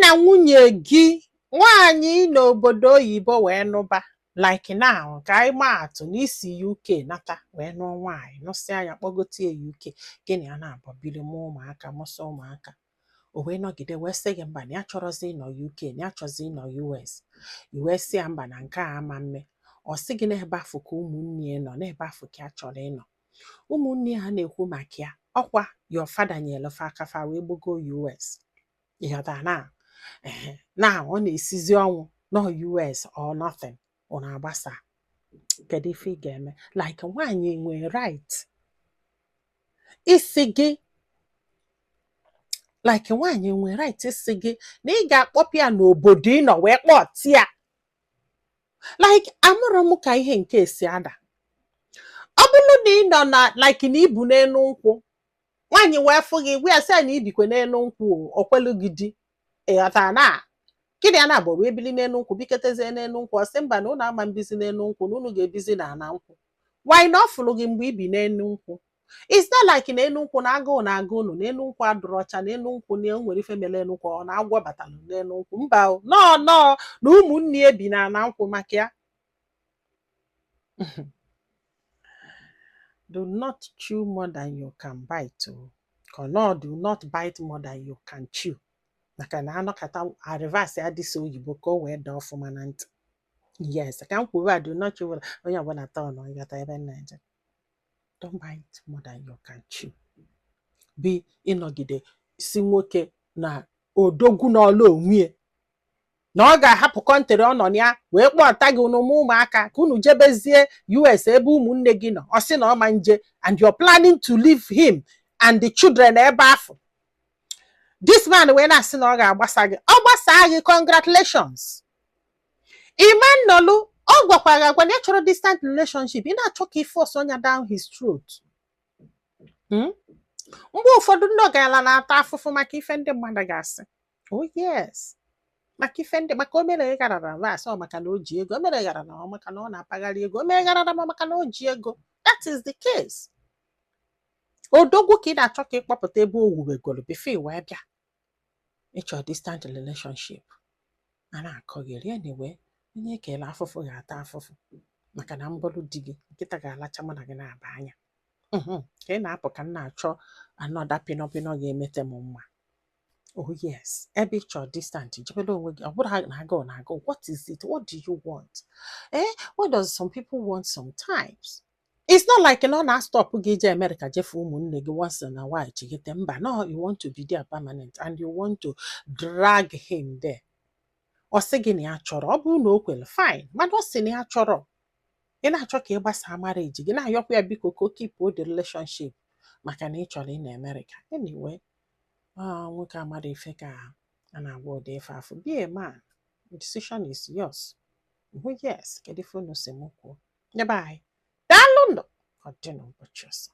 na nwunye gị nwaanyị n'obodo oyibo wee nụba like now ka anyị maa atụ n'isi UK nata wee nụọ nwaanyị nụsịa ya kpọgote ya UK gịnị a na-abọ biri mụọ ụmụaka mụsị ụmụaka o wee nọgide wee sị gị mba na ya chọrọzi ịnọ UK na ya chọzi ịnọ US i wee sị ya mba na nke a ama mme ọ sị gị n'ebe afọ ka ụmụnne ya nọ n'ebe afọ ka a chọrọ ịnọ ụmụnne ha na-ekwu maka ya ọkwa your father nyelefe akafa wee gbogo US ịghọta na ọ na-esizi ọnwụ no US or nothing ọ na-agbasa kedu ife ị ga-eme like nwaanyị nwere right isi gị like nwaanyị nwere right isi gị na ị ga-akpọpụ ya n'obodo ị nọ wee kpọti ya like amụrụ m ka ihe nke si ada ọ bụrụ na ị nọ na like na ibu n'elu nkwụ nwaanyị wee fụ gị gwa ya sị na ibikwe n'elu nkwụ okwelu gị di ịghọta na gịnị a na-abụ wee bili n'elu nkwụ biketezie n'elu nkwụ ọ sị mba na ụnụ ama mbizi n'elu nkwụ na ụnụ ga-ebizi na ana nkwụ wanyị na ọ fụrụ gị mgbe ibi n'elu nkwụ it's not like n'elu nkwụ na agụụ na-agụ ụnụ n'elu nkwụ adụrụ ọcha n'elu nkwụ na enwere ife mere elu nkwụ ọ na-agwọ batalụ n'elu nkwụ mba nọọ na ụmụnne ya bi na ana nkwụ maka ya do not chew more than you can bite no do not bite more than you can chew maka na anọkata reverse ya dịsị oyibo ka o wee daa ọfụma na ntị yes ka m kwuru do not chew onye ọbụla taa nọ ịghọta ebe nnaije don't bite more than you can chew bi ịnọgide si nwoke na odogwu n'ọlụ onwe na ọ ga-ahapụ kọntrị ọ nọ ya wee kpọta gị n'ụmụ ụmụaka ka unu jebezie US ebe ụmụnne gị nọ ọ sị na ọ ma nje and you're planning to leave him and the children ebe afọ this man wee na-asị na ọ ga-agbasa gị ọ gbasaa gị congratulations Imanolu ọ gwakwara agwa na ya chọrọ distant relationship ị na-achọ ka ife ọsọ nya down his throat mgbe ụfọdụ ndị ọgaranya na-ata afụfụ maka ife ndị mmadụ ga-asị oh yes maka ife ndị maka o mere garara vas ọ maka na o ji ego o mere garara ọ maka na ọ na-apagharị ego o mere garara ma maka na o ji ego that is the case odogwu ka ị na-achọ ka ịkpọpụta ebe o wuwegoro before i wee bịa ịchọ distant relationship a na-akọgheri anyway onye ekele afụfụ ga-ata afụfụ maka na mbọlụ di gị nkịta ga-alacha mụ na gị na-aba anya ka ị na-apụ ka m na-achọ anọda pinọpinọ ga-emete m mma oh yes ebe ịchọ distant jebere onwe gị ọ bụrụ na-aga what is it what do you want what does some people want sometimes it's not like na ọ na-stop gị ije America jefe ụmụnne gị once in a while chigete mba no you want to be there permanent and you want to drag him there ọ sị gị na ya chọrọ ọ bụrụ na o kwere fine mana ọ sị na ya chọrọ ị na-achọ ka ị gbasaa marriage gị na-ayọkwa ya biko ka o keep the relationship maka na ị chọrọ ị na America anyway nwoke amara ife ka a na-agwa ụdị ife afọ be a man the decision is yours yes kedu ife unu si m kwuo ebe anyị daalụ ndụ ọ dị n'ụbọchị ọzọ